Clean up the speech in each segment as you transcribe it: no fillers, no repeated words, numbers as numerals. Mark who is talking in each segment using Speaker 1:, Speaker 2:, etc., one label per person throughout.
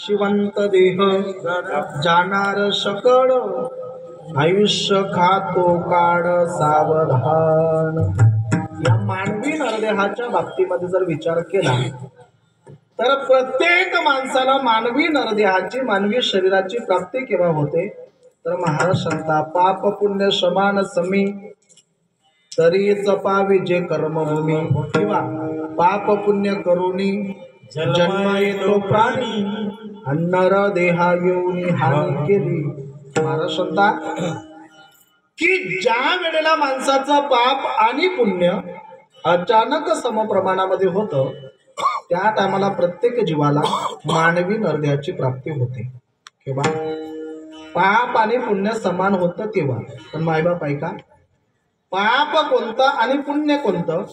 Speaker 1: नाशिवंत देह जाणार सकळ आयुष्य खातो काळ सावधान। या मानवी नरदेहाच्या बाबतीमध्ये जर विचार केला तर प्रत्येक माणसाला मानवी नरदेहाची मानवी शरीराची प्राप्ती केव्हा होते तर महाराज सांगता पाप पुण्य समान समी तरी जपावी जे कर्मभूमी किंवा पाप पुण्य करुणी जन्म येतो प्राणी नर देहा येऊनी हानी केली। महाराज सांगता की ज्या वेळेला माणसाचा पाप आणि पुण्य अचानक समप्रमाणामध्ये होतं त्या टायमाला प्रत्येक जीवाला मानवी नरदेहाची प्राप्ती होते। किंवा पाप आणि पुण्य समान होतं तेव्हा। पण मायबाप ऐका, पाप कोणतं आणि पुण्य कोणतं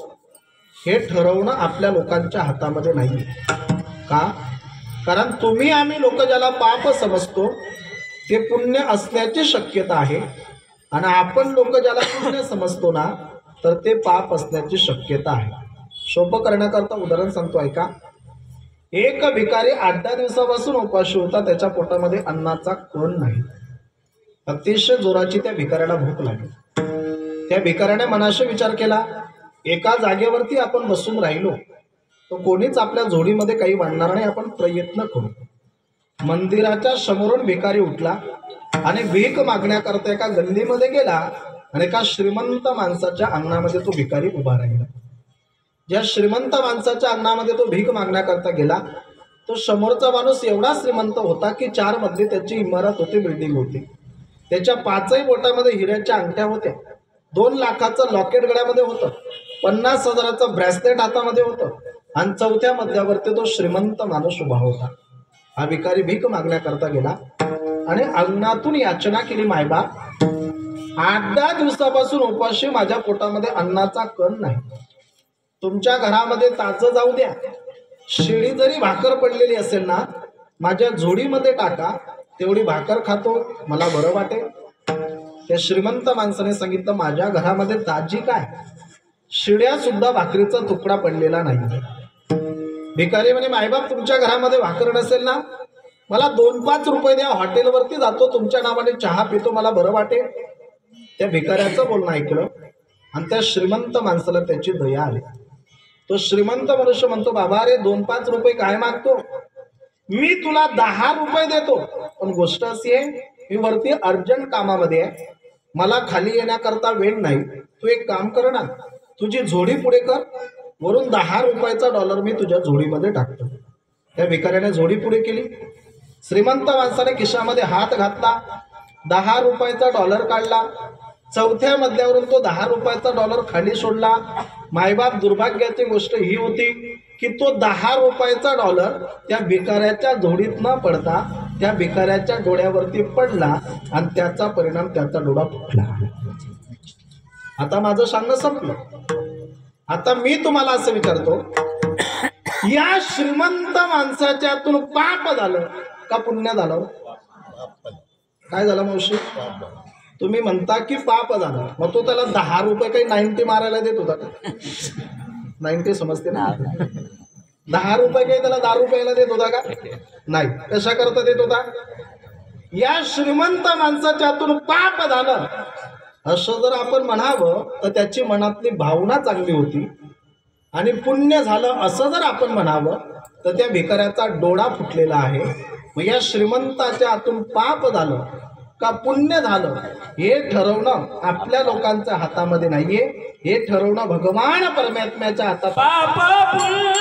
Speaker 1: हे ठरवणं आपल्या लोकांच्या हातामध्ये नाही। का? कारण तुम्ही आम्ही लोक ज्याला पाप समजतो ते पुण्य असण्याची शक्यता आहे आणि आपण लोक ज्याला पुण्य समजतो ना तर ते पाप असण्याची शक्यता आहे। सोपं करण्याकरता उदाहरण सांगतो ऐका। एक भिकारी 8-10 दिवसापासून उपाशी होता, त्याच्या पोटामध्ये अन्नाचा कण नाही। अतिशय जोराची त्या भिकाऱ्याला भूक लागली। त्या भिकाऱ्याने मनाशी विचार केला एका जागेवरती आपण बसून राहिलो तो कोणीच आपल्या जोडीमध्ये काही वाढणार नाही, आपण प्रयत्न करू। मंदिराच्या समोरून भिकारी उठला आणि भीक मागण्याकरता एका गल्लीमध्ये गेला आणि एका श्रीमंत माणसाच्या अंगणामध्ये तो भिकारी उभा राहिला। ज्या श्रीमंत माणसाच्या अंगणामध्ये तो भीक मागण्याकरता गेला तो समोरचा माणूस एवढा श्रीमंत होता की 4 मजली त्याची इमारत होती, बिल्डिंग होती। त्याच्या 5ही बोटामध्ये हिऱ्याच्या अंगठ्या होत्या, 2 लाखाचं लॉकेट गळ्यामध्ये होतं, 50,000चं ब्रेसलेट हातामध्ये होतं आणि 4थ्या मजल्यावरती तो श्रीमंत माणूस उभा होता। हा भिकारी भीक मागण्याकरता गेला आणि अंगणातून याचना केली, मायबाप 8-10 दिवसापासून उपाशी माझ्या पोटामध्ये अन्नाचा कण नाही, तुमच्या घरामध्ये ताजं जाऊ द्या, शिळी जरी भाकर पडलेली असेल ना माझ्या झोडीमध्ये टाका, तेवढी भाकर खातो, मला बरं वाटेल। त्या श्रीमंत माणसाने सांगितलं माझ्या घरामध्ये ताजी काय, शिड्या सुद्धा भाकरीचा तुकडा पडलेला नाही। भिकारी म्हणे मायबाप तुमच्या घरामध्ये भाकर नसेल ना मला 2-5 रुपये द्या, हॉटेलवरती जातो, तुमच्या नावाने चहा पितो, मला बरं वाटेल। त्या भिकाऱ्याचं बोलणं ऐकलं आणि त्या श्रीमंत माणसाला त्याची दया आली। तो श्रीमंत मनुष्य म्हणतो बाबा रे 2-5 रुपये काय मागतो, मी तुला 10 रुपये देतो, पण गोष्ट अशी आहे मी वरती अर्जंट कामामध्ये आहे, मला खाली येण्याकरता वेळ नाही, तू एक काम कर ना तुझी झोडी पुढे कर, वरून 10 रुपयाचा डॉलर मी तुझ्या झोडीमध्ये टाकतो। त्या भिकाऱ्याने झोडी पुढे केली, श्रीमंत माणसाने खिशामध्ये हात घातला, 10 रुपयाचा डॉलर काढला, 4थ्या मजल्यावरून तो 10 रुपयाचा डॉलर खाली सोडला। मायबाप दुर्भाग्याची गोष्ट ही होती की तो 10 रुपयाचा डॉलर त्या भिकाऱ्याच्या झोडीत न पडता त्या भिकाऱ्याच्या डोळ्यावरती पडला आणि त्याचा परिणाम त्याचा डोळा फुटला। आता माझं सांगणं संपलं। आता मी तुम्हाला असं विचारतो या श्रीमंत माणसाच्या हातून पाप झालं का पुण्य झालं? काय झालं मावशी? तुम्ही म्हणता की पाप झालं, मग तो त्याला 10 रुपये काही 90 मारायला देत होता का? 90 समजते ना, 10 रुपये काही त्याला 10 रुपयाला देत होता का? नाही। कशा करता देत होता? या श्रीमंत माणसाच्या हातून पाप झालं असं जर आपण म्हणावं तर त्याची मनातली भावना चांगली होती, आणि पुण्य झालं असं जर आपण म्हणावं तर त्या भिकाऱ्याचा डोळा फुटलेला आहे। मग या श्रीमंताच्या हातून पाप झालं का पुण्य झालं हे ठरवणं आपल्या लोकांच्या हातामध्ये नाहीये, हे ठरवणं भगवान परमात्म्याच्या हातात।
Speaker 2: पाप पुण्य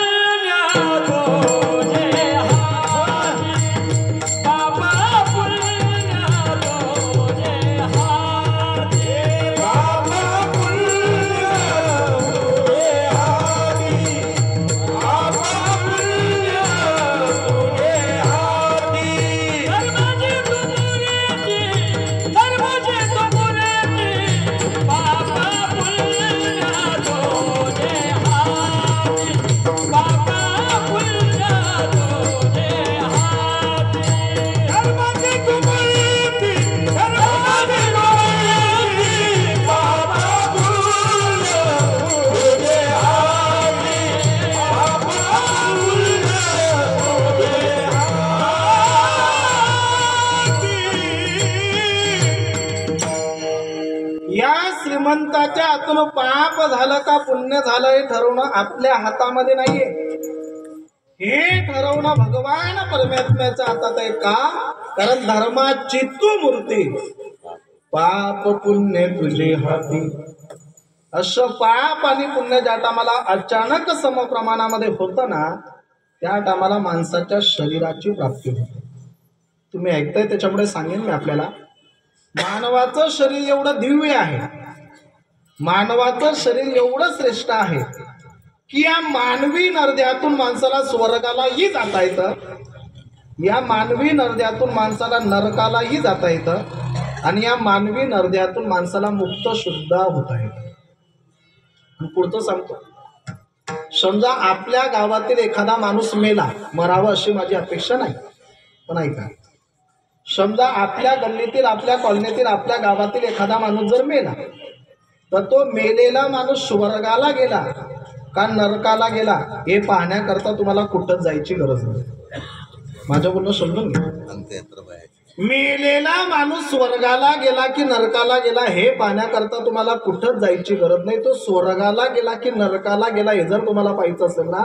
Speaker 1: भगवंताच्या हातून पाप झालं का पुण्य झालं हे ठरवणं आपल्या हातामध्ये नाहीये. हे ठरवणं भगवान परमात्म्याच्या हातात आहे. का? कारण धर्माची तू मूर्ती, पाप पुण्य तुझे हाती. असं पाप आणि पुण्य ज्या टायमाला अचानक समप्रमाणामध्ये होतं ना, त्या टायमाला माणसाच्या शरीराची प्राप्ती होते. तुम्ही ऐकताय त्याच्यामुळे सांगेन मी आपल्याला. मानवाचं शरीर एवढं दिव्य आहे, मानवाचं शरीर एवढं श्रेष्ठ आहे की या मानवी नरद्यातून माणसाला स्वर्गालाही जाता येतं, या मानवी नरद्यातून माणसाला नरकालाही जाता येतं, आणि या मानवी नरद्यातून माणसाला मुक्त सुद्धा होता येतं. पुढचं सांगतो. समजा आपल्या गावातील एखादा माणूस मेला, मरावा अशी माझी अपेक्षा नाही, पण ऐका, समजा आपल्या गल्लीतील, आपल्या कॉलनीतील, आपल्या गावातील एखादा माणूस जर मेला, तर तो मेलेला माणूस स्वर्गाला गेला का नरकाला गेला हे पाहण्याकरता तुम्हाला कुठंच जायची गरज नाही. माझं बोलणं समजून घ्या. मेलेला माणूस स्वर्गाला गेला की नरकाला गेला हे पाहण्याकरता तुम्हाला कुठंच जायची गरज नाही. तो स्वर्गाला गेला की नरकाला गेला हे जर तुम्हाला पाहायचं असेल ना,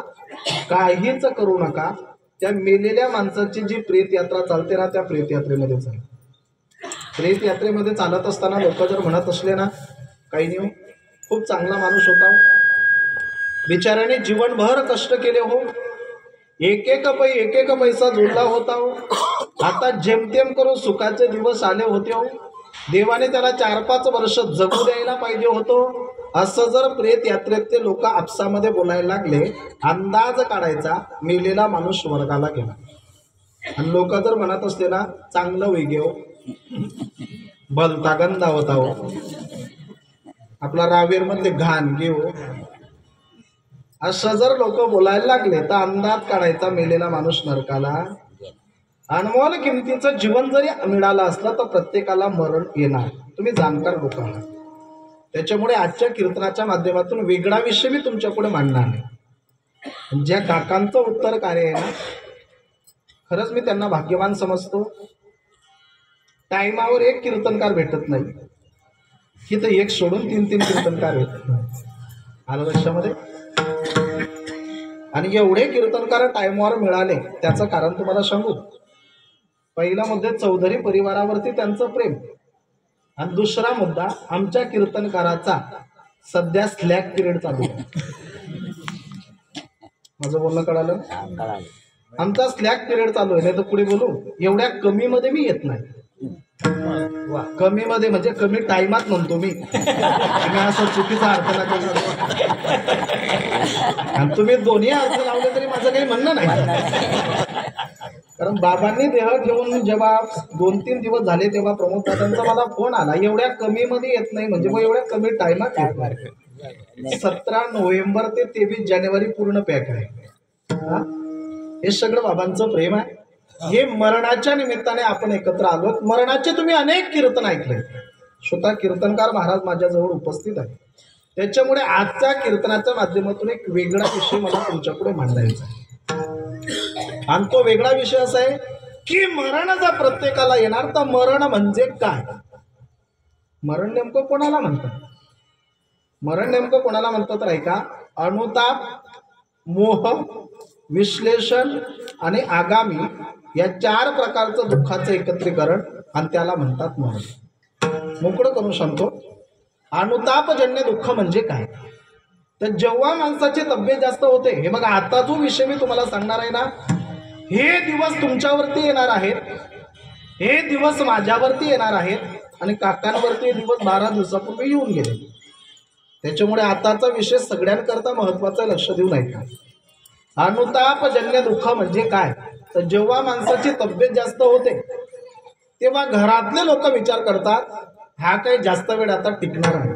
Speaker 1: काहीच करू नका. त्या मेलेल्या माणसाची जी प्रेतयात्रा चालते ना, त्या प्रेतयात्रेमध्ये चाल. प्रेतयात्रेमध्ये चालत असताना लोक जर म्हणत असले ना, काही नाही, खूप चांगला माणूस होता, बिचाऱ्याने जीवनभर कष्ट केले हो, एक एक पैसा जोडला होता हो, आता जेमतेम करून सुखाचे दिवस आले होते हो, देवाने त्याला 4-5 वर्ष जगू द्यायला पाहिजे होतो, असं जर प्रेत यात्रेत ते लोक आपसामध्ये बोलायला लागले, अंदाज काढायचा मेलेला माणूस स्वर्गाला गेला. आणि लोक जर म्हणत असते ना, चांगलं वेगे हो, भलता गंधा होता हो, आपला रावेरमधले घाण घेऊ, असं जर लोक बोलायला लागले तर अंदाज काढायचा मेलेला माणूस नरकाला. अनमोल किमतीचं जीवन जरी मिळालं असलं तर प्रत्येकाला मरण येणार. तुम्ही जाणकार लोक आहात, त्याच्यामुळे आजच्या कीर्तनाच्या माध्यमातून वेगळा विषय मी तुमच्या पुढे मांडणार नाही. ज्या काकांचं उत्तर कार्य आहे ना, खरंच मी त्यांना भाग्यवान समजतो. टाइमावर एक कीर्तनकार भेटत नाही, की तर एक सोडून 3-3 कीर्तनकार भेटत नाही. आलं लक्षामध्ये? आणि एवढे कीर्तनकार टाइमवर मिळाले त्याचं कारण तुम्हाला सांगू. पहिला मुद्दा चौधरी परिवारावरती त्यांचं प्रेम, आणि दुसरा मुद्दा आमच्या कीर्तनकाराचा सध्या स्लॅक पिरियड चालू आहे. माझं बोलणं कळालं? आमचा स्लॅक पिरियड चालू आहे, नाही तर पुढे बोलू. एवढ्या कमी मध्ये मी येत नाही. कमी मध्ये म्हणजे कमी टाइमात म्हणतो मी, असं चुकीचा अर्थ नका. आणि तुम्ही दोन्ही अर्थ लावले तरी माझं काही म्हणणं नाही. कारण बाबांनी देह घेऊन जेव्हा 2-3 दिवस झाले तेव्हा प्रमोद दादांचा मला फोन आला, एवढ्या कमी मध्ये येत नाही म्हणजे मग एवढ्या कमी टाइमात येत नाही. 17 नोव्हेंबर ते 23 जानेवारी पूर्ण पॅक आहे. हे सगळं बाबांचं प्रेम आहे. हे मरणाच्या निमित्ताने आपण एकत्र आलो. मरणाचे तुम्ही अनेक कीर्तन ऐकले, स्वतः कीर्तनकार महाराज माझ्याजवळ उपस्थित आहे. त्याच्यामुळे आजच्या कीर्तनाच्या माध्यमातून एक वेगळा विषय मला तुमच्यापुढे मांडायचा आहे. आणि तो वेगळा विषय असा आहे की मरण जर प्रत्येकाला येणार तर मरण म्हणजे काय? मरण नेमकं कोणाला म्हणतात? मरण नेमकं कोणाला म्हणतात तर ऐका. अनुताप, मोह, विश्लेषण आणि आगामी या 4 प्रकारचं दुःखाचं एकत्रीकरण, आणि त्याला म्हणतात मरण. मोकळं करून सांगतो. अनुतापजन्य दुःख म्हणजे काय? तर जेव्हा माणसाची तब्येत जास्त होते, हे बघा आता जो विषय मी तुम्हाला सांगणार आहे ना, हे दिवस तुमच्यावरती येणार आहेत, हे दिवस माझ्यावरती येणार आहेत, आणि काकांवरती हे दिवस 12 दिवसापूर्वी येऊन गेले. त्याच्यामुळे आताचा विषय सगळ्यांकरता महत्वाचा, लक्ष देऊ नये का. अनुतापजन्य दुःख म्हणजे काय? तर जेव्हा माणसाची तब्येत जास्त होते तेव्हा घरातले लोक विचार करतात, हा काही जास्त वेळ आता टिकणार आहे.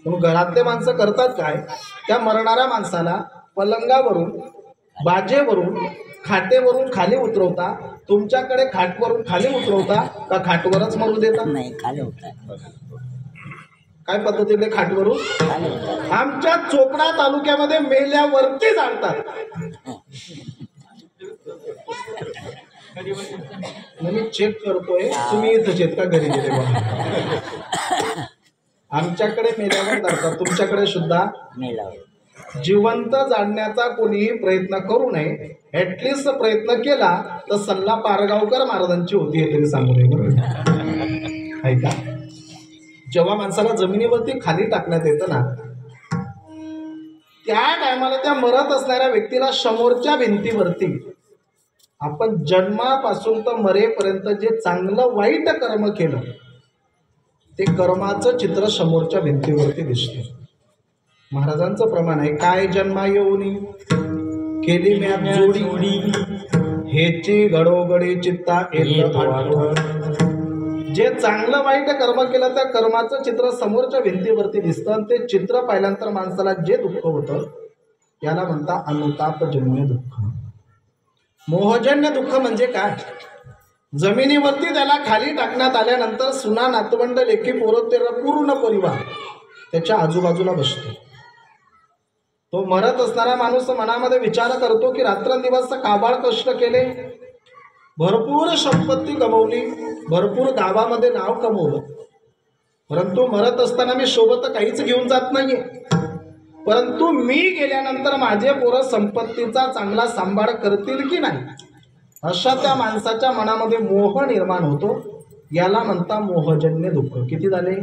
Speaker 1: म्हणून घरातले माणसं करतात काय, त्या मरणाऱ्या माणसाला पलंगावरून, बाजेवरून, खाटेवरून खाली उतरवता. तुमच्याकडे खाटवरून खाली उतरवता का खाटवरच मरू देता?
Speaker 3: नाही, खाली होता.
Speaker 1: काय पद्धतीने खाटवरून? आमच्या चोपडा तालुक्यामध्ये मेल्यावरती जाणतात. मी चेक करतोय, तुम्ही इथंच आहेत का घरी गेले? आमच्याकडे मेल्यावर धरतात, तुमच्याकडे सुद्धा जिवंत जाणण्याचा कोणीही प्रयत्न करू नये. ऍटलिस्ट प्रयत्न केला तर सल्ला पारगावकर महाराजांची होती हे तरी सांगू नये. बरोबर आहे का? जेव्हा माणसाला जमिनीवरती खाली टाकण्यात येतं ना, त्या टायमाला त्या मरत असणाऱ्या व्यक्तीला समोरच्या भिंतीवरती आपण जन्मापासून तर मरेपर्यंत जे चांगलं वाईट कर्म केलं ते कर्माचं चित्र समोरच्या भिंतीवरती दिसते. महाराजांचं प्रमाण आहे, काय जन्मा येऊनी केली म्या जोडी, हेची घडोघडी चित्ता येत आठवण. जे चांगलं वाईट कर्म केलं त्या कर्माचं चित्र समोरच्या भिंतीवरती दिसतं आणि ते चित्र पाहिल्यानंतर माणसाला जे दुःख होतं याला म्हणता अनुतापजन्य दुःख. मोहजन्य दुःख म्हणजे काय? जमिनीवरती त्याला खाली टाकण्यात आल्यानंतर सुना नातवंड लेखी पोरं तेरा पूर्ण परिवार त्याच्या आजूबाजूला बसतो. तो मरत असणारा माणूस मनामध्ये विचार करतो की रात्रंदिवस काबाळ कष्ट केले, भरपूर संपत्ती कमवली, भरपूर गावामध्ये नाव कमवलं, परंतु मरत असताना मी सोबत काहीच घेऊन जात नाहीये. परंतु मी गेल्यानंतर माझे पोरं संपत्तीचा चांगला सांभाळ करतील की नाही, अशा त्या माणसाच्या मनामध्ये मोह निर्माण होतो. याला म्हणता मोहजन्य दुःख. किती झाले?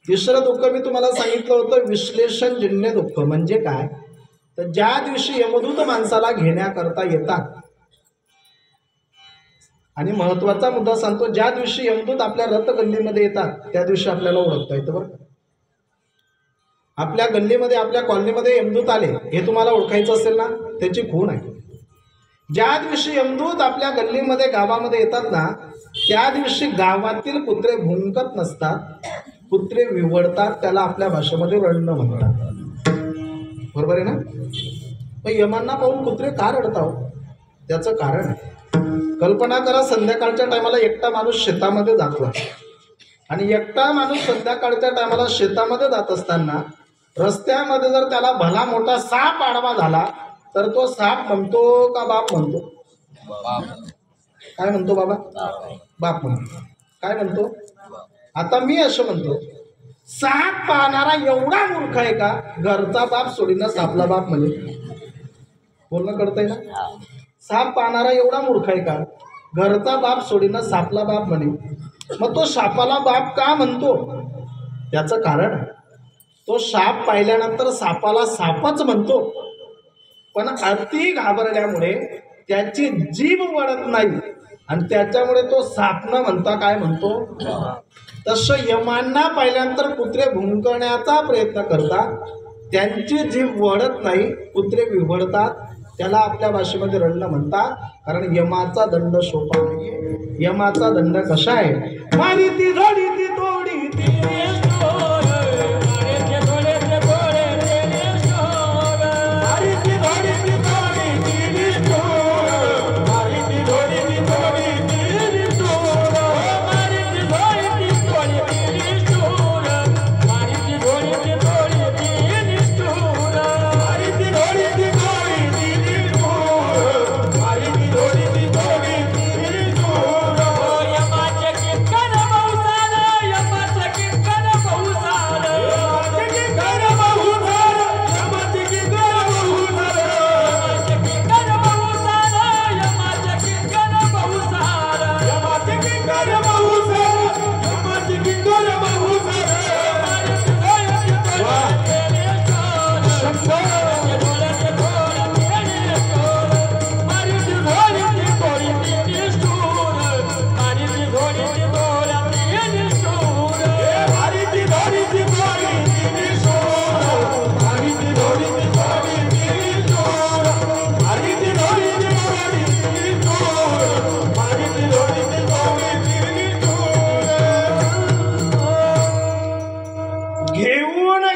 Speaker 1: तिसरं दुःख मी तुम्हाला सांगितलं होतं विश्लेषणजन्य दुःख. म्हणजे काय? तर ज्या दिवशी यमदूत माणसाला घेण्याकरता येतात, आणि महत्वाचा मुद्दा सांगतो, ज्या दिवशी यमदूत आपल्या रथगल्लीमध्ये येतात त्या दिवशी आपल्याला ओळखता येतं. बरं, आपल्या गल्लीमध्ये आपल्या कॉलनीमध्ये यमदूत आले हे तुम्हाला ओळखायचं असेल ना, त्याची खूण आहे. ज्या दिवशी यमदूत आपल्या गल्लीमध्ये गावामध्ये येतात ना, त्या दिवशी गावातील कुत्रे भुंकत नसतात, कुत्रे विवडतात. त्याला आपल्या भाषेमध्ये रडणं म्हणतात. बरोबर आहे ना? पण यमांना पाहून कुत्रे का रडतात? त्याचं कारण आहे. कल्पना करा, संध्याकाळच्या टायमाला एकटा माणूस शेतामध्ये जातो आणि एकटा माणूस संध्याकाळच्या टायमाला शेतामध्ये जात असताना रस्त्यामध्ये जर त्याला भला मोठा साप आडवा झाला तर तो साप म्हणतो का बाप म्हणतो? काय म्हणतो बाबा? बाप म्हणतो. काय म्हणतो? आता मी असं म्हणतो, साप पाहणारा एवढा मूर्ख आहे का घरचा बाप सोडीना सापला बाप म्हणे? बोलणं कळतंय ना? साप पाहणारा एवढा मूर्ख आहे का घरचा बाप सोडीना सापला बाप म्हणे? मग तो सापाला बाप का म्हणतो? त्याचं कारण आहे, तो साप पाहिल्यानंतर सापाला सापच म्हणतो, पण अति घाबरल्यामुळे त्याची जीभ वळत नाही आणि त्याच्यामुळे तो साप न म्हणता काय म्हणतो? तसं यमांना पाहिल्यानंतर कुत्रे भुंकण्याचा प्रयत्न करतात, त्यांची जीभ वळत नाही, कुत्रे विवडतात. त्याला आपल्या भाषेमध्ये रडणं म्हणतात. कारण यमाचा दंड सोपा नाहीये. यमाचा दंड कसा आहे? मारिती झोडीती तोडीती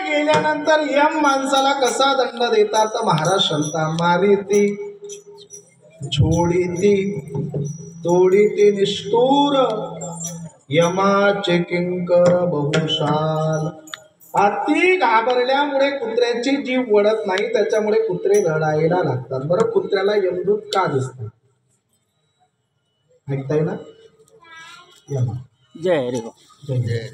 Speaker 1: गेल्यानंतर यम माणसाला कसा दंड देतात? महाराज सांगता, मारिती झोडीती तोडीती निष्ठुर यमाचे किंकर बहुशाल. अति घाबरल्यामुळे कुत्र्याची जीव वळत नाही, त्याच्यामुळे कुत्रे रडायला लागतात. बरं, कुत्र्याला यमदूत का दिसतात? ऐकताय ना? यमा.
Speaker 2: जय रे.
Speaker 1: जय.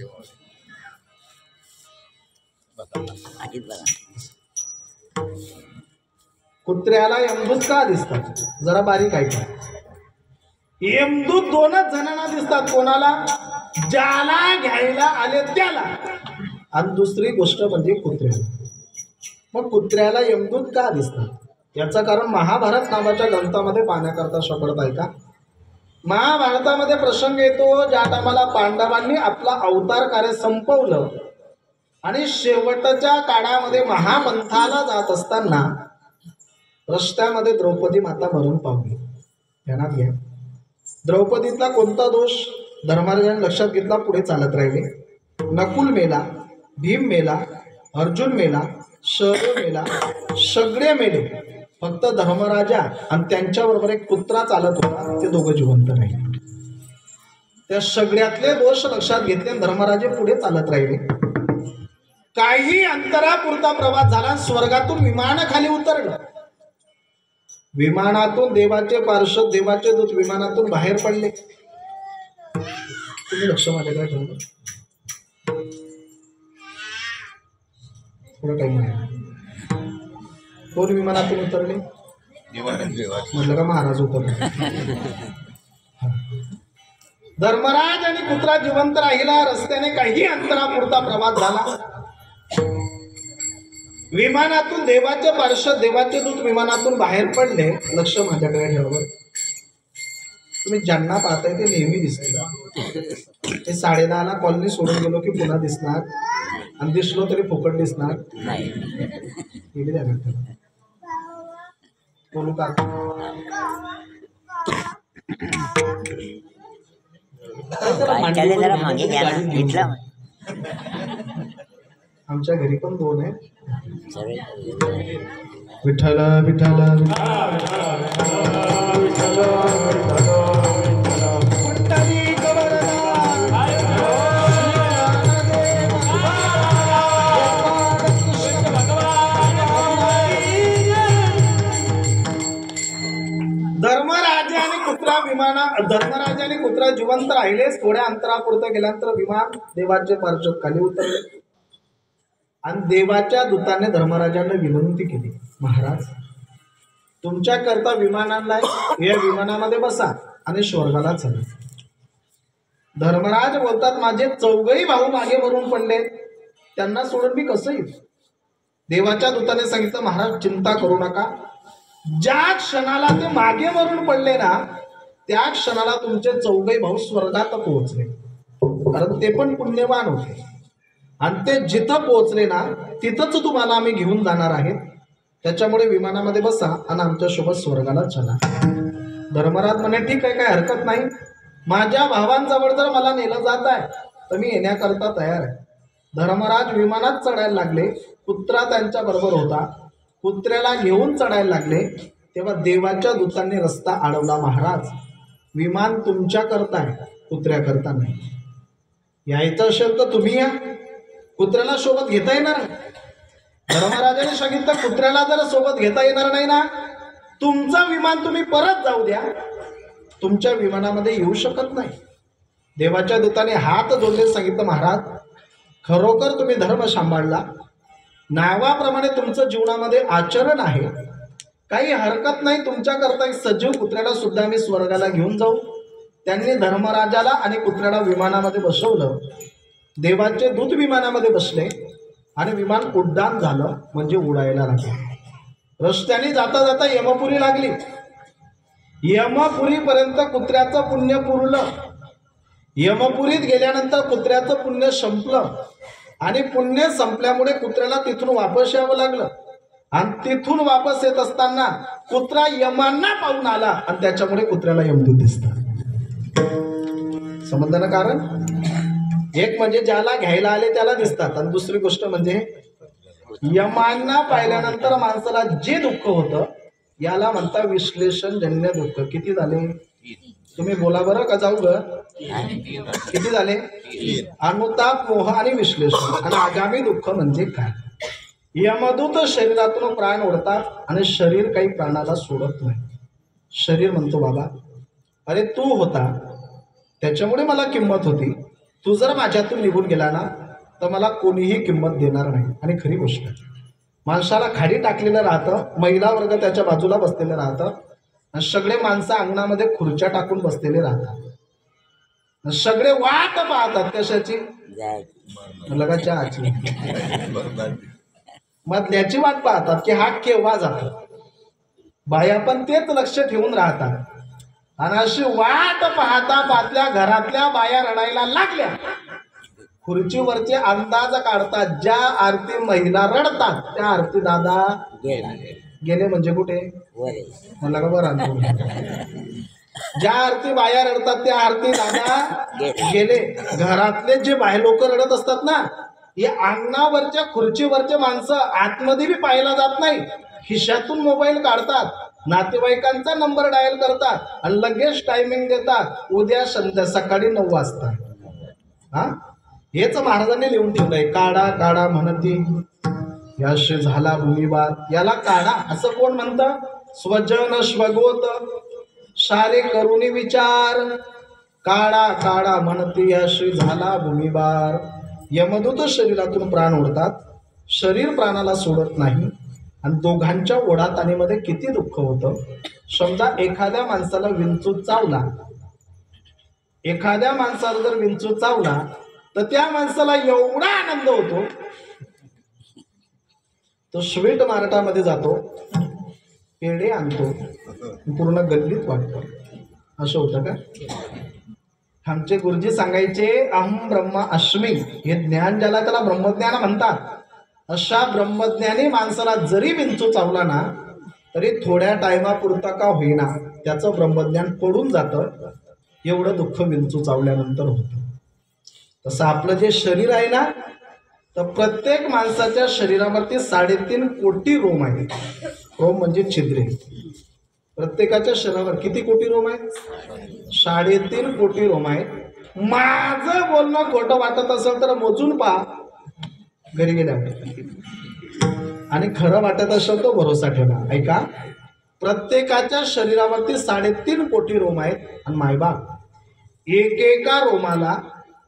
Speaker 1: कुत्र्याला यमदूत का दिसतात? जरा बारीक ऐका. यमदूत दोनच जणांना दिसतात. कोणाला? ज्याला घ्यायला आले त्याला. आणि दुसरी गोष्ट म्हणजे कुत्र्याला. मग कुत्र्याला यमदूत का दिसतात? याचं कारण महाभारत नावाच्या ग्रंथामध्ये पाहण्याकरता शकत आहे का? महाभारतामध्ये प्रसंग येतो ज्या टायमाला पांडवांनी आपला अवतार कार्य संपवलं आणि शेवटच्या काळामध्ये महामंथाला जात असताना रस्त्यामध्ये द्रौपदी माता मरण पावली. ध्यानात घ्या. द्रौपदीतला कोणता दोष धर्मराजाने लक्षात घेतला? पुढे चालत राहिले. नकुल मेला, भीम मेला, अर्जुन मेला, सहदेव मेला, सगळे मेले. फक्त धर्मराजा आणि त्यांच्याबरोबर एक कुत्रा चालत होता, ते दोघं जिवंत राहिले. त्या सगळ्यातले दोष लक्षात घेतले. धर्मराजे पुढे चालत राहिले. काही अंतरापुरता प्रवास झाला. स्वर्गातून विमान खाली उतरलं. विमानातून देवाचे पार्षद, देवाचे दूत विमानातून बाहेर पडले. तुम्ही लक्ष माझ्याकडे ठेवलं. थोडं टाइम आहे. कोण विमानातून उतरले? म्हटलं का महाराज उतरले? धर्मराज आणि कुत्रा जिवंत राहिला. रस्त्याने काही अंतरापुरता प्रवास झाला. विमानातून देवाचे पार्षद, देवाचे दूत विमानातून बाहेर पडले. लक्ष माझ्याकडे ठेवा. तुम्ही ज्यांना पाहताय ते नेहमी दिसते. ते 10:30ला कॉलनी सोडून गेलो की पुन्हा दिसणार, आणि दिसलो तरी फुकट दिसणार. बोलू का? आमच्या घरी पण 2 आहेत. विठ्ठल विठ्ठल धर्मराजा आणि कुत्रा जिवंत राहिलेच. थोड्या अंतरापुरतं गेल्यानंतर विमान देवाचे पार्षद खाली उतरले आणि देवाच्या दूताने धर्मराजाने विनंती केली, महाराज तुमच्या करता विमान आणलाय, या विमानामध्ये बसा आणि स्वर्गाला चला. धर्मराज बोलतात, माझे 4 भाऊ मागे वरून पडले, त्यांना सोडून मी कसं येईल? देवाच्या दूताने सांगितलं, महाराज चिंता करू नका. ज्या क्षणाला ते मागे वरून पडले ना, त्या क्षणाला तुमचे 4 भाऊ स्वर्गात पोहोचले. कारण ते पण पुण्यवान होते आणि ते जिथं पोहोचले ना तिथंच तुम्हाला आम्ही घेऊन जाणार आहेत. त्याच्यामुळे विमानामध्ये बसा आणि आमच्यासोबत स्वर्गाला चला. धर्मराज म्हणे, ठीक आहे, काय हरकत नाही. माझ्या भावांजवळ जर मला नेलं जात आहे तर मी येण्याकरता तयार आहे. धर्मराज विमानात चढायला लागले. कुत्रा त्यांच्या बरोबर होता. कुत्र्याला घेऊन चढायला लागले तेव्हा देवाच्या दूतांनी रस्ता अडवला. महाराज विमान तुमच्या करता आहे, कुत्र्या करता नाही. यायचं असेल तर तुम्ही या, कुत्र्याला सोबत घेता येणार. धर्मराजाने सांगितलं, कुत्र्याला जर सोबत घेता येणार नाही ना, तुमचं विमान तुम्ही परत जाऊ द्या, तुमच्या विमानामध्ये येऊ शकत नाही. देवाच्या दूताने हात जोडले, सांगितलं, महाराज खरोखर तुम्ही धर्म सांभाळला, नावाप्रमाणे तुमचं जीवनामध्ये आचरण आहे, काही हरकत नाही. तुमच्याकरता एक सजीव कुत्र्याला सुद्धा आम्ही स्वर्गाला घेऊन जाऊ. त्यांनी धर्मराजाला आणि कुत्र्याला विमानामध्ये बसवलं. देवाचे दूत विमानामध्ये बसले आणि विमान उड्डाण झालं, म्हणजे उडायला लागले. रस्त्याने जाता जाता यमपुरी लागली. यमपुरीपर्यंत कुत्र्याचं पुण्य पुरलं. यमपुरीत गेल्यानंतर कुत्र्याचं पुण्य संपलं आणि पुण्य संपल्यामुळे कुत्र्याला तिथून वापस यावं लागलं. आणि तिथून वापस येत असताना कुत्रा यमांना पाहून आला आणि त्याच्यामुळे कुत्र्याला यमदूत दिसतात. समजलं ना? कारण एक म्हणजे ज्याला घ्यायला आले त्याला दिसतात, आणि दुसरी गोष्ट म्हणजे यमांना पाहिल्यानंतर माणसाला जे दुःख होतं याला म्हणता विश्लेषणजन्य दुःख. किती झाले? तुम्ही बोला बरं का, जाऊ ग. किती झाले? अनुताप, मोह आणि विश्लेषण. आणि आगामी दुःख म्हणजे काय? यमदूत शरीरातून प्राण ओढतात आणि शरीर काही प्राणाला सोडत नाही. शरीर म्हणतो, बाबा अरे तू होता त्याच्यामुळे मला किंमत होती, तू जर माझ्यातून निघून गेला ना तर मला कोणीही किंमत देणार नाही. आणि खरी गोष्ट आहे. माणसाला खाली टाकलेलं राहतं, महिला वर्ग त्याच्या बाजूला बसलेलं राहतं, आणि सगळे माणसं अंगणामध्ये खुर्च्या टाकून बसलेले राहतात. सगळे वाट पाहतात कशाची? लगा चहाची, मधल्याची वाट पाहतात की हा केव्हा जातो. बाया पण तेच लक्ष ठेवून राहतात. आणि अशी वाट पाहता पाहत्या घरातल्या बाया रडायला लागल्या. खुर्चीवरचे अंदाज काढतात. ज्या आरती महिला रडतात त्या आरती दादा गेले. म्हणजे कुठे? मला का बरं ज्या आरती बाया रडतात त्या आरती दादा गेले. घरातले जे बाहेर लोक रडत असतात ना, हे अंगणावरच्या खुर्चीवरचे माणसं आतमध्ये बी पाहायला जात नाही. खिशातून मोबाईल काढतात, नातेवाईकांचा नंबर डायल करतात आणि लगेच टायमिंग देतात, उद्या सकाळी 9 वाजता. हा, हेच महाराजांनी लिहून ठेवलंय. काढा काढा म्हणती यश झाला भूमिवार. याला काढा असं कोण म्हणतं? स्वजन स्वगोत सारे करुणी विचार. काढा काढा म्हणती यश झाला भूमिवार. यमदूत शरीरातून प्राण ओढतात, शरीर प्राणाला सोडत नाही. आणि दोघांच्या ओढाताणीमध्ये किती दुःख होतं. समजा एखाद्या माणसाला विंचू चावला, एखाद्या माणसाला जर विंचू चावला तर त्या माणसाला एवढा आनंद होतो, तो स्वीट मार्केटमध्ये जातो, पेढे आणतो, पूर्ण गल्लीत वाटतो. असं होतं का? आमचे गुरुजी सांगायचे अहम ब्रह्म अस्मी. हे ज्ञान ज्याला त्याला ब्रह्मज्ञान म्हणतात. अशा ब्रह्मज्ञानी माणसाला जरी विंचू चावला ना तरी थोड्या टायमापुरता का होईना त्याचं ब्रह्मज्ञान पडून जातं. एवढं दुःख विंचू चावल्यानंतर होतं. तसं आपलं जे शरीर आहे ना, तर प्रत्येक माणसाच्या शरीरावरती 3.5 कोटी रोम आहे. रोम म्हणजे छिद्रे. प्रत्येकाच्या शरीरावर किती कोटी रोम आहेत? 3.5 कोटी रोम आहेत. माझं बोलणं खोटं वाटत असेल तर मोजून पहा घरी गेल्यावर, आणि खरं वाटत असेल तो भरोसा ठेवा. ऐका, प्रत्येकाच्या शरीरावरती 3.5 कोटी रोम आहेत. आणि मायबाप एकेका रोमाला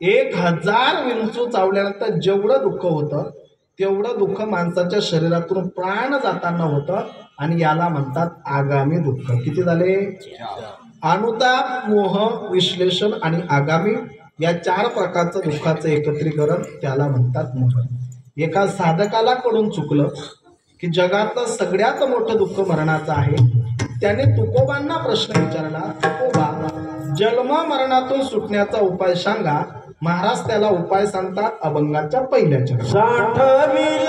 Speaker 1: 1000 विंचू चावल्यानंतर जेवढं दुःख होतं तेवढं दुःख माणसाच्या शरीरातून प्राण जाताना होतं. आणि याला म्हणतात आगामी दुःख. किती झाले? अनुताप, मोह, विश्लेषण आणि आगामी या 4 प्रकारचं दुःखाचं एकत्रीकरण त्याला म्हणतात मोह. एका साधकाला कडून चुकलं की जगातलं सगळ्यात मोठं दुःख मरणाचं आहे. त्याने तुकोबांना प्रश्न विचारला, तुकोबा जन्म मरणातून सुटण्याचा उपाय सांगा. महाराज त्याला उपाय सांगतात अभंगाच्या पहिल्या चरणात.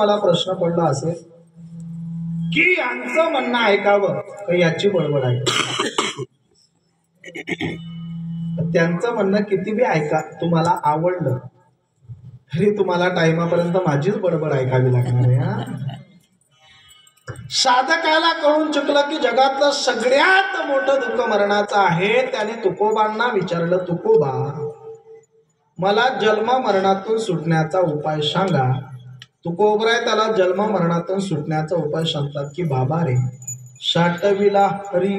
Speaker 1: तुम्हाला प्रश्न पडला असेल की यांचं म्हणणं ऐकावं का याची बडबड आहे. त्यांचं म्हणणं किती बी ऐका, तुम्हाला आवडलं तरी तुम्हाला टाइमापर्यंत माझीच बडबड ऐकावी लागणार आहे. हा, साधकाला कळून चुकलं की जगातलं सगळ्यात मोठं दुःख मरणाचं आहे. त्याने तुकोबांना विचारलं, तुकोबा मला जन्म मरणातून सुटण्याचा उपाय सांगा. तुकोबराय त्याला जन्म मरणातून सुटण्याचा उपाय सांगतात की बाबा रे, साठविला हरी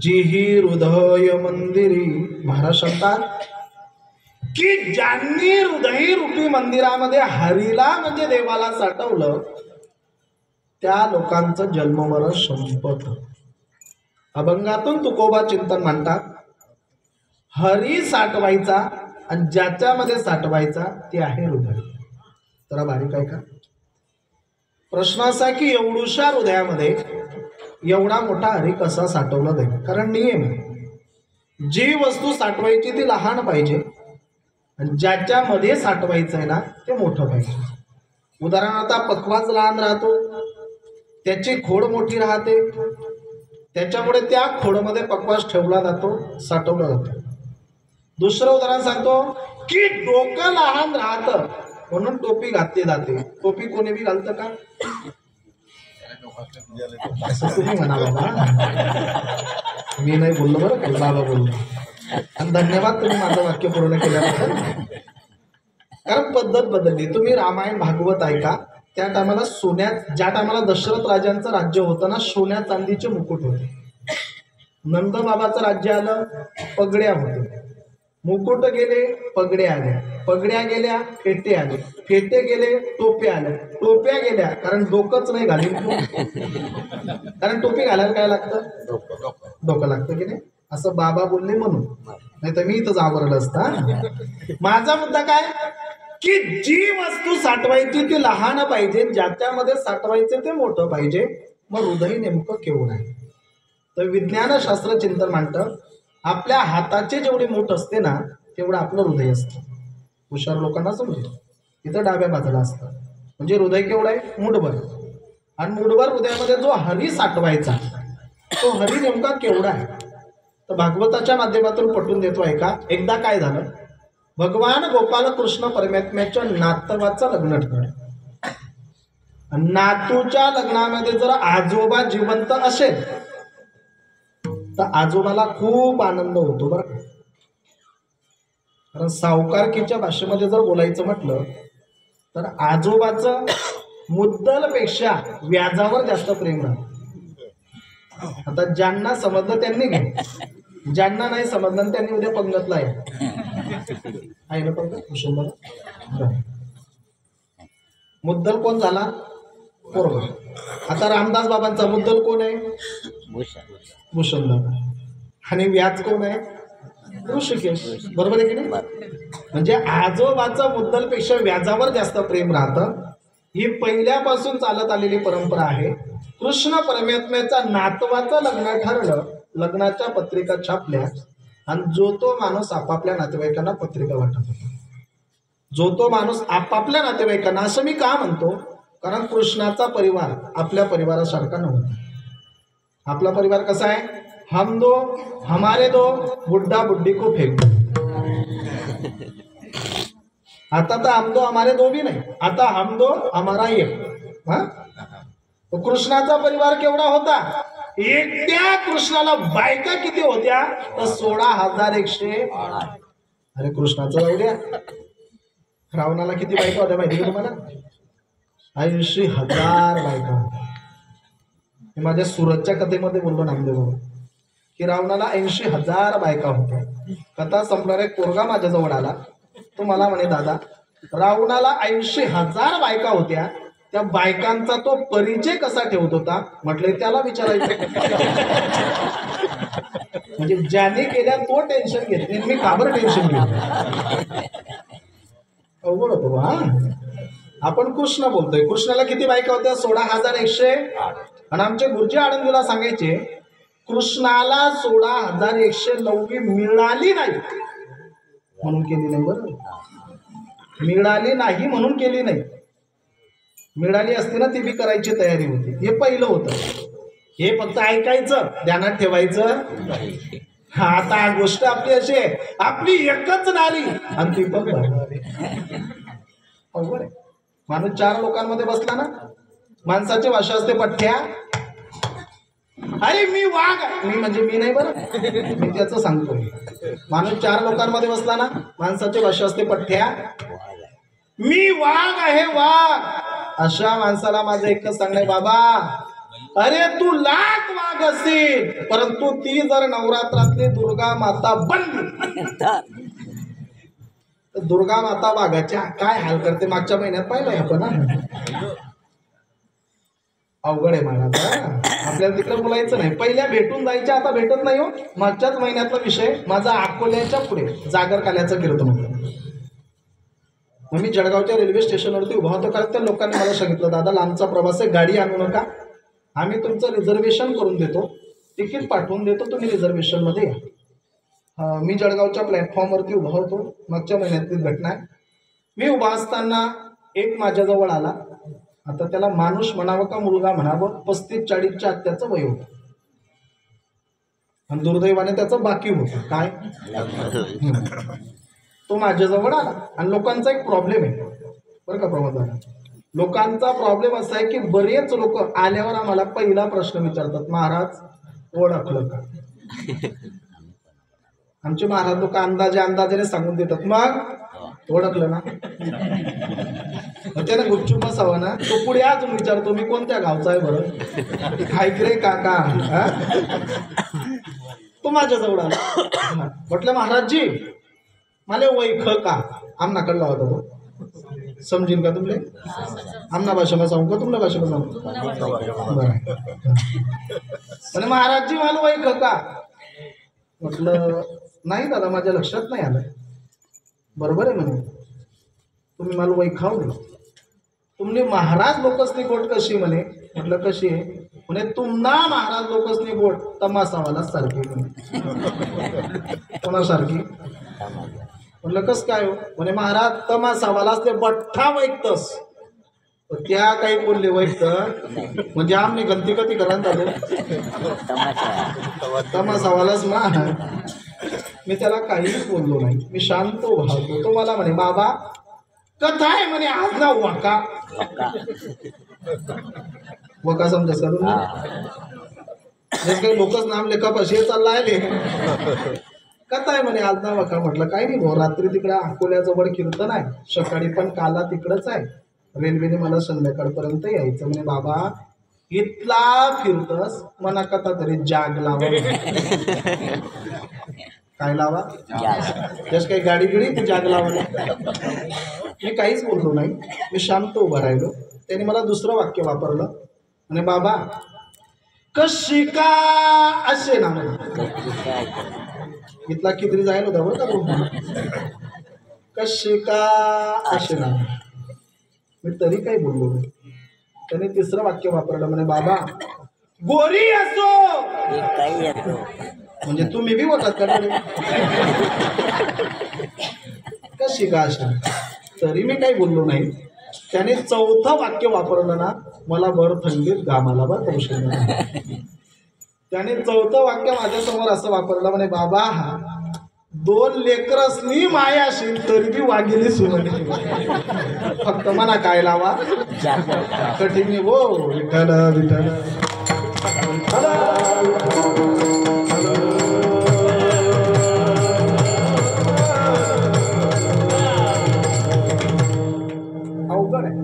Speaker 1: जिही हृदय मंदिरी. महाराज सांगतात की ज्यांनी हृदय रूपी मंदिरामध्ये हरीला म्हणजे देवाला साठवलं त्या लोकांचं जन्ममरण संपत. अभंगातून तुकोबा चिंतन म्हणतात, हरी साठवायचा आणि ज्याच्यामध्ये साठवायचा ते आहे हृदय. जरा बारीक आहे का प्रश्न असा की एवढूशा हृदयामध्ये एवढा मोठा हरी कसा साठवला जाईल. कारण नियम आहे, जी वस्तू साठवायची ती लहान पाहिजे आणि ज्याच्यामध्ये साठवायचं आहे ना ते मोठं पाहिजे. उदाहरणार्थ पकवाज लहान राहतो, त्याची खोड मोठी राहते, त्याच्यामुळे त्या खोडमध्ये पकवास ठेवला जातो, साठवला जातो. दुसरं उदाहरण सांगतो की डोकं लहान राहतं म्हणून टोपी घातली जाते. टोपी कोणी बी घालतं का असं तुम्ही म्हणा बाबा, मी नाही बोललो बरं का, बाबा बोललो. आणि धन्यवाद तुम्ही माझं वाक्य पूर्ण केल्याबद्दल. कारण पद्धत बदलली. तुम्ही रामायण भागवत ऐका, त्या टायमाला सोन्यात, ज्या टायमाला दशरथ राजांचं राज्य होतं ना, सोन्या चांदीचे मुकुट होते. नंदबाबाचं राज्य आलं, पगड्या होते. मुकुट गेले, पगड्या आल्या. पगड्या गेल्या, फेटे आले. फेटे गेले, टोप्या आल्या. टोप्या गेल्या कारण डोकंच नाही घालीन. कारण टोपी घालायला काय लागतं, डोकं लागतं की नाही. असं बाबा बोलले म्हणून, नाही तर मी इथंच आवरलं असतं. माझा मुद्दा काय की जी वस्तू साठवायची ती लहान पाहिजे, ज्याच्यामध्ये साठवायचे ते मोठं पाहिजे. मग हृदय नेमकं केवढं आहे. तर विज्ञानशास्त्र चिंतन म्हणतं आपल्या हाताचे जेवढी मूठ असते ना तेवढं आपलं हृदय असतं. हुशार लोकांना समजतं, इथं डाव्या बाजूला असतं. म्हणजे हृदय केवढं आहे, मूठभर. आणि मूठभर हृदयामध्ये जो हरी साठवायचा तो हरी नेमका केवढा आहे. तर भागवताच्या माध्यमातून पटवून देतो ऐका. एकदा काय झालं, भगवान गोपाल कृष्ण परमात्म्याच्या नातवाचं लग्न ठरलं. नातूच्या लग्नामध्ये जर आजोबा जिवंत असेल तर आजोबाला खूप आनंद होतो बरं. कारण सावकारकीच्या भाषेमध्ये जर बोलायचं म्हटलं तर आजोबाचं मुद्दलपेक्षा व्याजावर जास्त प्रेम राहतं. आता ज्यांना समजलं त्यांनी घे, ज्यांना नाही समजलं त्यांनी उद्या पंगतला आहे ना पंगत. मुद्दल कोण झाला, पोरगा. आता रामदास बाबांचा मुद्दल कोण आहे, भूषणदादा. आणि व्याज कोण आहे, ऋषिकेश. बरोबर आहे की नाही. म्हणजे आजोबाचा मुद्दलपेक्षा व्याजावर जास्त प्रेम राहतं. ही पहिल्यापासून चालत आलेली परंपरा आहे. कृष्ण परमात्म्याचा नातवाचं लग्न ठरलं, लग्नाच्या पत्रिका छापल्या आणि जो तो माणूस आपापल्या नातेवाईकांना पत्रिका वाटत होता. जो तो माणूस आपापल्या नातेवाईकांना, असं मी का म्हणतो कारण कृष्णाचा परिवार आपल्या परिवारासारखा नव्हता. आपला परिवार कसा आहे, हम दो हमारे दो, बुड्ढा बुड्ढी को फेक. आता तर हम दो हमारे दो भी नाही, आता हम दो हमारा एक. हा, कृष्णाचा परिवार केवढा होता, एकट्या कृष्णाला बायका किती होत्या तर 16,108. अरे कृष्णाचं जाऊ द्या, रावणाला किती बायका होत्या माहिती का तुम्हाला, 80,000 बायका होत्या. माझ्या सुरतच्या कथेमध्ये बोललो नामदेव की रावणाला 80,000 बायका होत्या. कथा संपणार एक पोरगा माझ्याजवळ आला, तो मला म्हणे दादा रावणाला 80,000 बायका होत्या, त्या बायकांचा तो परिचय कसा ठेवत होता. म्हटलं त्याला विचारायचं. म्हणजे ज्याने केल्या तो टेन्शन घेत नाही, मी का बरं टेन्शन घेतो. अवघड होतो हा. आपण कृष्ण बोलतोय, कृष्णाला किती बायका होत्या, 16,108. आणि आमचे गुरुजी आनंदीला सांगायचे कृष्णाला 16,109 मिळाली नाही म्हणून केली नाही. बरं, मिळाली नाही म्हणून केली नाही. मिळाली असती ना ती बी करायची तयारी होती. हे पहिलं होतं. हे फक्त ऐकायचं, ध्यानात ठेवायचं. हा आता गोष्ट आपली अशी आहे, आपली एकच नारी आणि ती पण अवघड आहे. माणूस 4 लोकांमध्ये बसला ना, माणसाची भाषा असते पठ्ठ्या. अरे मी वाघ, मी म्हणजे मी नाही बरं, मी त्याचं सांगतोय. माणूस 4 लोकांमध्ये बसला ना, माणसाची भाषा असते पठ्ठ्या. मी वाघ आहे वाघ. अशा माणसाला माझं एकच सांगणं आहे, बाबा अरे तू लाख वाघ असेल, परंतु ती जर नवरात्रातली दुर्गा माता बनली, दुर्गा माता वाघाच्या काय हाल करते मागच्या महिन्यात पाहिलंय आपण. अवघड आहे महाराज. आपल्याला तिकडे बोलायचं नाही. पहिल्या भेटून जायच्या, आता भेटत नाही हो. मागच्याच महिन्यातला विषय माझा अकोल्याच्या पुढे जागर काल्याचं कीर्तन होतं. मग मी जळगावच्या रेल्वे स्टेशनवरती उभा होतो, कारण त्या लोकांनी मला सांगितलं, दादा लांबचा प्रवास आहे, गाडी आणू नका, आम्ही तुमचं रिझर्वेशन करून देतो, तिकीट पाठवून देतो, तुम्ही रिझर्वेशनमध्ये या. मी जळगावच्या प्लॅटफॉर्मवरती उभा होतो. मागच्या महिन्यातली घटना आहे. मी उभा असताना एक माझ्याजवळ आला. आता त्याला माणूस म्हणावं का मुलगा म्हणावं, 35-40च्या त्याचं वय होतं. आणि दुर्दैवाने त्याचं बाकी होतं काय. तो माझ्याजवळ आला. आणि लोकांचा एक प्रॉब्लेम आहे बरं का प्रमोद, लोकांचा प्रॉब्लेम असा आहे की बरेच लोक आल्यावर आम्हाला पहिला प्रश्न विचारतात, महाराज ओळखलं का. आमचे महाराज लोक अंदाजाने सांगून देतात, मग ओळखलं ना. त्यानं गुपचूप बसावं ना. तो पुढे अजून विचारतो, मी कोणत्या गावचा आहे बरं, ऐक रे काका. तो माझ्याजवळ आला. म्हटलं महाराजजी मला वैख का. आमनाकडला होता तो. समजीन का तुमले. आमना भाषेमध्ये सांगू का तुमल्या भाषेमध्ये सांगू. बरं आणि महाराजजी मला वैख का. म्हटलं नाही दादा माझ्या लक्षात नाही आलं. बरोबर आहे म्हणे, तुम्ही मला वैखाव नाही. तुमने महाराज लोकसनी गोट कशी म्हणे. म्हटलं कशी आहे म्हणे, तुम्हाला महाराज लोकसनी गोट तमासावाला सारखी म्हणे. कोणासारखी. म्हटलं कस काय हो म्हणे, महाराज तमासावालाच ते बठ्ठा वैकतस. त्या काही बोलले वैकत म्हणजे आमने गंती कधी करा झालो तमासावालाच मा. मी त्याला काहीच बोललो नाही. मी शांत उभा होतो. तो मला म्हणे, बाबा कथा आहे म्हणे आज ना वाका. वका समजास का तुम्ही. काही लोकच नाम लेखा पशी चाललाय कथा आहे म्हणे आज ना वाका. म्हटलं काही नाही भाऊ, रात्री तिकडे अकोल्याजवळ कीर्तन आहे, सकाळी पण काला तिकडच आहे, रेल्वेने मला संध्याकाळपर्यंत यायचं. म्हणे बाबा इथला फिरतस मना कथा तरी जाग लावा. काय लावा. जस काही गाडी गिडी ती जाग लावा. मी काहीच बोललो नाही. मी शांत उभा राहिलो. त्याने मला दुसरं वाक्य वापरलं. म्हणे बाबा कशी का असे ना. इथला किती जायला होता बरं का. कशी का असे ना. मी तरी काही बोललो नाही. त्याने तिसरं वाक्य वापरलं. म्हणे बाबा गोरी असो म्हणजे तुम्ही बी होतात का. कशी का अशा. तरी मी काही बोललो नाही. त्याने चौथं वाक्य वापरलं ना, मला भर थंडीत घामाला बरं कौशल्य. त्याने चौथं वाक्य माझ्यासमोर असं वापरलं. म्हणे बाबा 2 लेकरसनी मायाशील तरी बी वागिली सुमनी. फक्त मना काय लावा कठीण हो. विठ्ठल विठ्ठल अवघड आहे.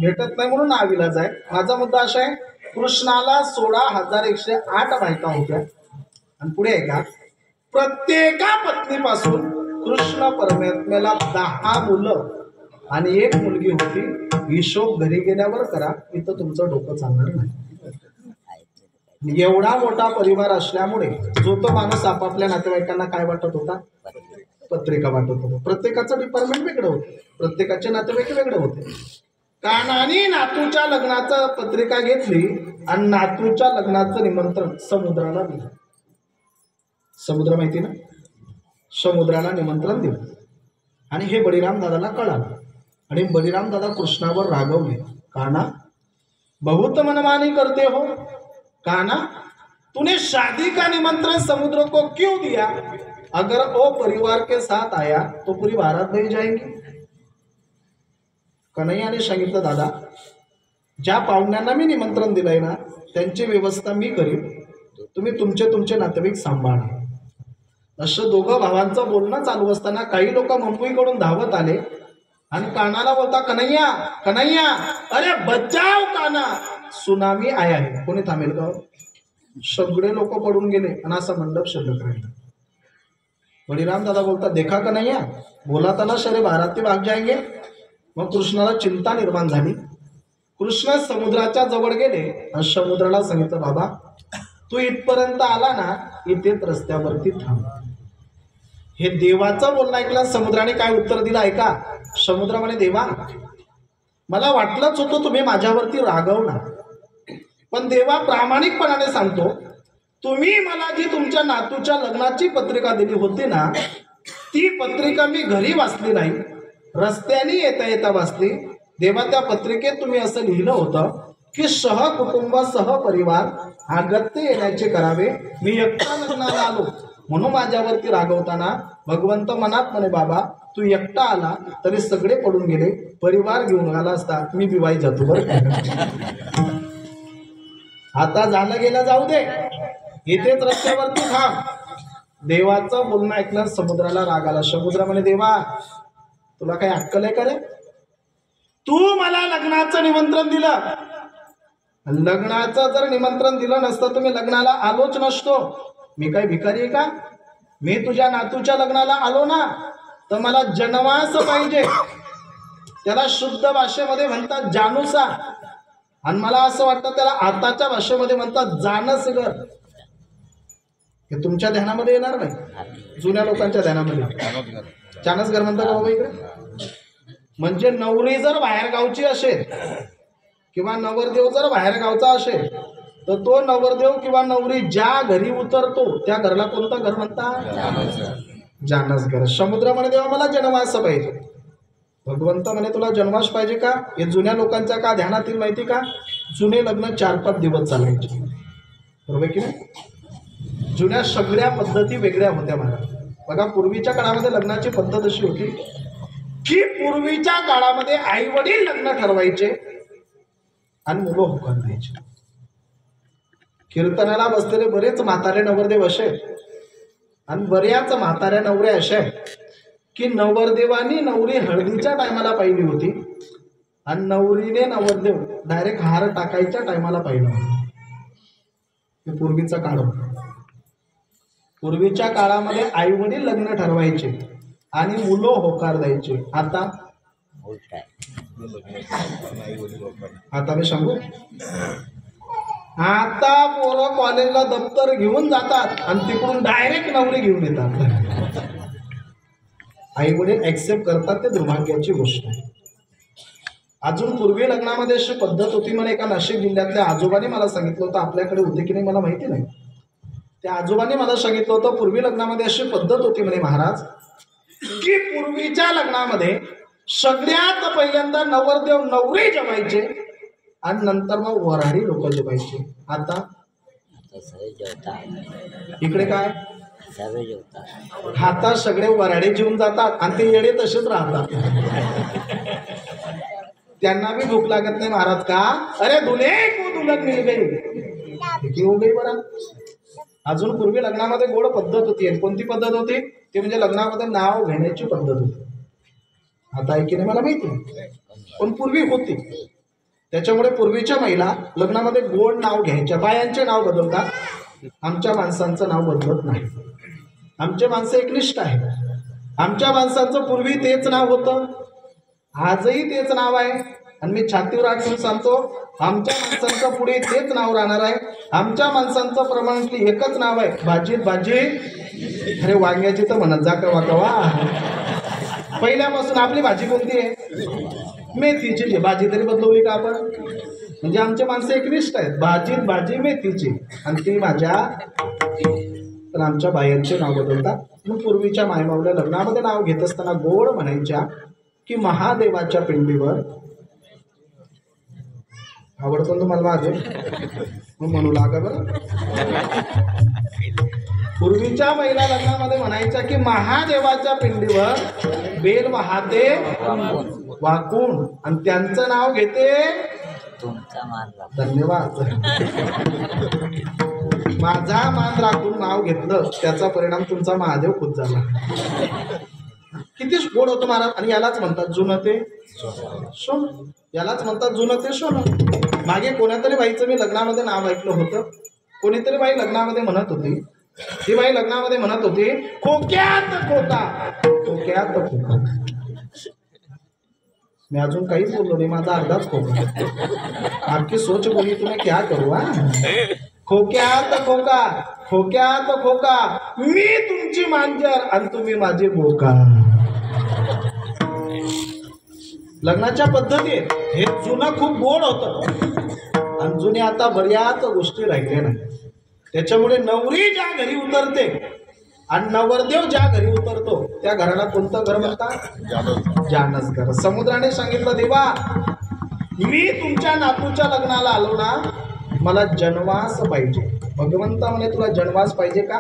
Speaker 1: भेटत नाही म्हणून नाविलाज आहे. माझा मुद्दा असा आहे, कृष्णाला 16,108 बायका होत्या. आणि पुढे आहे का, प्रत्येका पत्नीपासून कृष्ण परमात्म्याला 10 मुलं आणि 1 मुलगी होती. हिशोब घरी गेल्यावर करा, इथं तुमचं डोकं चालणार नाही. एवढा मोठा परिवार असल्यामुळे जो तो माणूस आपापल्या नातेवाईकांना काय वाटत होता, पत्रिका वाटत होता. प्रत्येकाचं डिपार्टमेंट वेगळं होतं, प्रत्येकाचे नातेवाईक वेगळे होते. कानाने नातूच्या लग्नाचं पत्रिका घेतली आणि नातूच्या लग्नाचं निमंत्रण समुद्राला दिलं. समुद्र माहिती ना, समुद्राला निमंत्रण दिलं. आणि हे बळीराम दादाला कळालं. आणि बळीराम दादा कृष्णावर रागवले. काना बहुत मनमानी करते हो। काना तूने शादी का निमंत्रण समुद्र को क्यों दिया? अगर वो परिवार के साथ आया तो पूरी बारात नहीं जाएगी। कन्हैयाने सांगितलं, दादा ज्या पाहुण्यांना मी निमंत्रण दिलंय ना त्यांची व्यवस्था मी करीन, तुम्ही तुमचे तुमचे नातेवाईक सांभाळा. असं दोघं भावांचं बोलणं चालू असताना काही लोक मुंबईकडून धावत आले आणि कानाला बोलता, कन्हैया कन्हैया, अरे बचाव काना, सुनामी आया है. कोणी थांबेल का? सगळे लोक पडून गेले आणि असा मंडप शिल्लक राहिला. बळीराम दादा बोलता, देखा कन्हैया, बोला था ना सारे बाराती भाग जाएंगे. मग कृष्णाला चिंता निर्माण झाली. कृष्ण समुद्राच्या जवळ गेले आणि समुद्राला सांगितलं, बाबा तू इथपर्यंत आला ना, इथेच रस्त्यावरती थांब. हे देवाचं बोलणं ऐकलं. समुद्राने काय उत्तर दिलं ऐका. समुद्र म्हणे, देवा मला वाटलंच होतं तुम्ही माझ्यावरती रागवणार, पण देवा प्रामाणिकपणाने सांगतो, तुम्ही मला जी तुमच्या नातूच्या लग्नाची पत्रिका दिली होती ना, ती पत्रिका मी घरी वाचली नाही, रस्त्याने येता येता वाचली. देवा त्या पत्रिकेत तुम्ही असं लिहिलं होतं की सहकुटुंब सहपरिवार अगत्य येण्याचे करावे. मी एकटा लग्नाला आलो म्हणून माझ्यावरती रागवताना भगवंत मनात म्हणे, बाबा तू एकटा आला तरी सगळे पडून गेले, परिवार घेऊन आला असता मी बिवाई जातो बरं. आता झालं गेलं जाऊ दे, इथेच रस्त्यावरती थांब. देवाचं बोलणं ऐकलं. समुद्राला राग आला. समुद्र म्हणे, देवा तुला काही अक्कल आहे का रे? तू मला लग्नाचं निमंत्रण दिलं. लग्नाचं जर निमंत्रण दिलं नसतं तर मी लग्नाला आलोच नसतो. मी काही भिकारी आहे का? मी तुझ्या नातूच्या लग्नाला आलो ना तर मला जनवास पाहिजे. त्याला शुद्ध भाषेमध्ये म्हणतात जानूसा, आणि मला असं वाटतं त्याला आताच्या भाषेमध्ये म्हणतात जानस घर. हे तुमच्या ध्यानामध्ये येणार नाही, जुन्या लोकांच्या ध्यानामध्ये जानस घर म्हणतात बाबा इकडे. म्हणजे नवरी जर बाहेर गावची असेल किंवा नवरदेव जर बाहेर गावचा असेल तर तो नवरदेव किंवा नवरी ज्या घरी उतरतो त्या घराला कोणतं घर म्हणतात? जानस घर. समुद्र म्हणे, देवा मला जनवास पाहिजे. भगवंत म्हणे, तुला जनवास पाहिजे का? हे जुन्या लोकांच्या का ध्यानात येईल माहिती का? जुने लग्न 4-5 दिवस चालायचे, बरोबर की नाही? जुन्या सगळ्या पद्धती वेगळ्या होत्या महाराज. बघा पूर्वीच्या काळामध्ये लग्नाची पद्धत अशी होती की पूर्वीच्या काळामध्ये आई वडील लग्न ठरवायचे आणि मुलं होकार द्यायचे. कीर्तनाला बसलेले बरेच म्हातारे नवरदेव असे आणि बऱ्याच म्हाताऱ्या नवऱ्या अशा की नवरदेवानी नवरी हळदीच्या टायमाला पाहिली होती आणि नवरीने नवरदेव डायरेक्ट हार टाकायच्या टायमाला पाहिलं. हे पूर्वीचा काळ होता. पूर्वीच्या काळामध्ये आई वडील लग्न ठरवायचे आणि मुलं होकार द्यायचे. आता मी सांगू, आता पोरं कॉलेजला दप्तर घेऊन जातात आणि तिकडून डायरेक्ट नवरी घेऊन येतात. आई वडील ऍक्सेप्ट करतात, ते दुर्भाग्याची गोष्ट आहे. अजून पूर्वी लग्नामध्ये अशी पद्धत होती म्हणे. एका नाशिक जिल्ह्यातल्या आजोबाने मला सांगितलं होतं, आपल्याकडे होते की नाही मला माहिती नाही, त्या आजोबांनी मला सांगितलं होतं पूर्वी लग्नामध्ये अशी पद्धत होती म्हणे महाराज की पूर्वीच्या लग्नामध्ये सगळ्यात पहिल्यांदा नवरदेव नवरी जमायचे आणि नंतर मग वऱ्हाडी लोक जमायचे. आता इकडे काय? आता सगळे वऱ्हाडी जेवून जातात आणि ते येडे तसेच राहतात. त्यांना भी भूक लागत नाही महाराज का? अरे दुल्हे को दुल्हन मिल गई हो गई बरं. अजून पूर्वी लग्नामध्ये गोड पद्धत होती. कोणती पद्धत होती? ती म्हणजे लग्नामध्ये नाव घेण्याची पद्धत होती. आता आहे की नाही मला माहिती नाही, पण पूर्वी होती. त्याच्यामुळे पूर्वीच्या महिला लग्नामध्ये गोड नाव घ्यायच्या. बायांचे नाव बदलतात, आमच्या माणसांचं नाव बदलत नाही. आमचे माणसं एकनिष्ठ आहे. आमच्या माणसांचं पूर्वी तेच नाव होतं, आजही तेच नाव आहे. आणि मी छातीवर हात ठेवून सांगतो, आमच्या माणसांचं पुढे तेच नाव राहणार आहे. आमच्या माणसांचं प्रमाणातली एकच नाव आहे, भाजीत भाजी. अरे वांग्याची तर म्हणत जा कवा कवा. पहिल्यापासून आपली भाजी कोणती आहे? मेथीची. भाजी तरी बदलवली का आपण? म्हणजे आमचे माणसं एकनिष्ठ आहेत. भाजीत भाजी मेथीची आणि ती भाज्या. पण आमच्या बायांचे नाव बदलतात. मग पूर्वीच्या मायमावल्या लग्नामध्ये नाव घेत असताना गोड म्हणायच्या की महादेवाच्या पिंडीवर आवडतो ना तुम्हाला महादेव? मग म्हणू लागा बरं. पूर्वीच्या महिला लग्नामध्ये म्हणायच्या की महादेवाच्या पिंडीवर बेल वाहते वाकून आणि त्यांचं नाव घेते
Speaker 3: तुमचा मान राखा.
Speaker 1: धन्यवाद. माझा मान राखून नाव घेतलं त्याचा परिणाम तुमचा महादेव खुद झाला. किती गोड होतं महाराज. आणि यालाच म्हणतात जुनं ते सोनं. यालाच म्हणतात जुनं ते सोनं. मागे कोणातरी बाईचं मी लग्नामध्ये नाव ऐकलं होतं. कोणीतरी बाई लग्नामध्ये म्हणत होती, ती बाई लग्नामध्ये म्हणत होती, खोक्यात खोका, खोक्यात खोका. मी अजून काहीच बोललो नाही, माझा अर्धाच खोका. आपकी सोच बोली तुम्ही क्या करू. खोक्यात खोका, खोक्यात खोका, मी तुमची मांजर आणि तुम्ही माझी बोका. लग्नाच्या पद्धती हे जुनं खूप गोड होतं आणि जुने आता बऱ्याच गोष्टी राहिल्या नाही. त्याच्यामुळे नवरी ज्या घरी उतरते आणि नवरदेव ज्या घरी उतरतो त्या घराला कोणतं घर म्हणतात? जानस घर. समुद्राने सांगितलं, देवा मी तुमच्या नातूच्या लग्नाला आलो ना, मला जनवास पाहिजे. भगवंता म्हणे तुला जनवास पाहिजे का?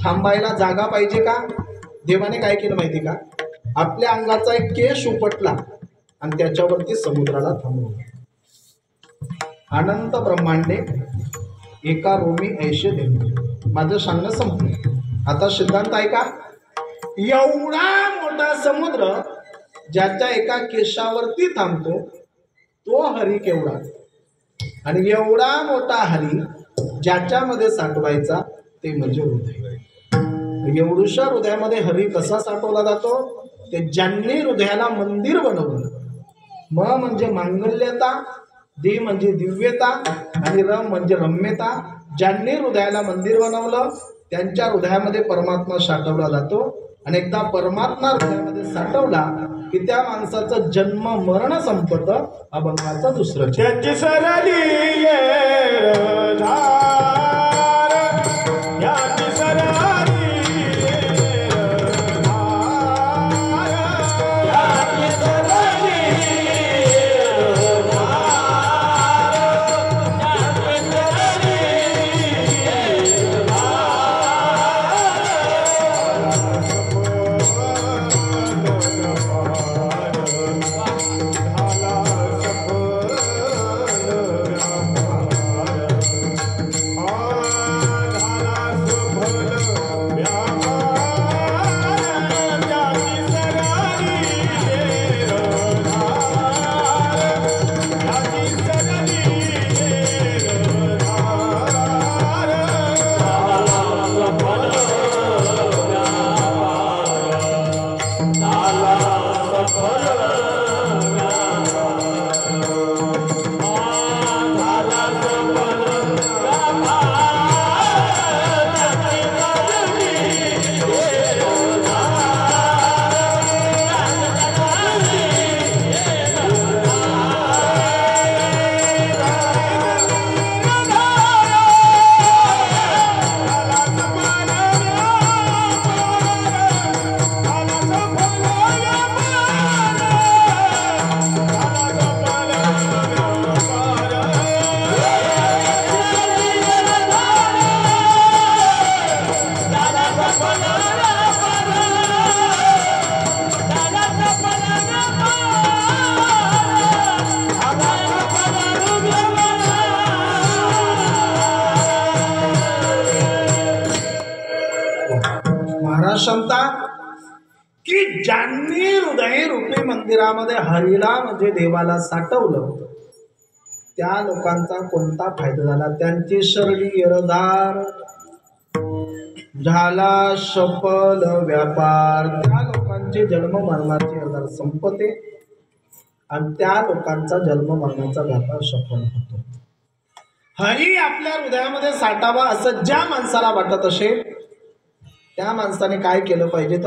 Speaker 1: थांबायला जागा पाहिजे का? देवाने काय केलं माहिती का? आपल्या अंगाचा एक केश उपटला आणि त्याच्यावरती समुद्राला थांबवलं. अनंत ब्रह्मांडे एका रोमी ऐशे देणे. माझं सांगणं संपलं. आता सिद्धांत आहे का? एवढा मोठा समुद्र ज्याच्या एका केशावरती थांबतो तो हरी केवढा, आणि एवढा मोठा हरी ज्याच्यामध्ये साठवायचा ते म्हणजे हृदय. एवढूशा हृदयामध्ये हरी कसा साठवला जातो? ते ज्यांनी हृदयाला मंदिर बनवलं. म म्हणजे मांगल्यता, दि म्हणजे दिव्यता आणि रम म्हणजे रम्यता. ज्यांनी हृदयाला मंदिर बनवलं त्यांच्या हृदयामध्ये परमात्मा साठवला जातो. आणि एकदा परमात्मा हृदयामध्ये साठवला की त्या माणसाचं जन्म मरण संपतं. अभंगाचा दुसरं
Speaker 2: त्याची सरली येर धार, त्याची सरली येर धार, त्याची सरली येर धार, त्याची सरली येर
Speaker 1: क्षमता की ज्यांनी हृदय रूपी मंदिरामध्ये हरीला म्हणजे देवाला साठवलं त्या लोकांचा कोणता फायदा झाला? त्यांची शरणी येरधार झाला सफल व्यापार. त्या लोकांचे जन्म मरणाचे आजार संपते आणि त्या लोकांचा जन्म मरणाचा व्यापार सफल होतो. हरी आपल्या हृदयामध्ये साठावा असं ज्या माणसाला वाटत असेल त्या माणसाने काय केलं पाहिजे?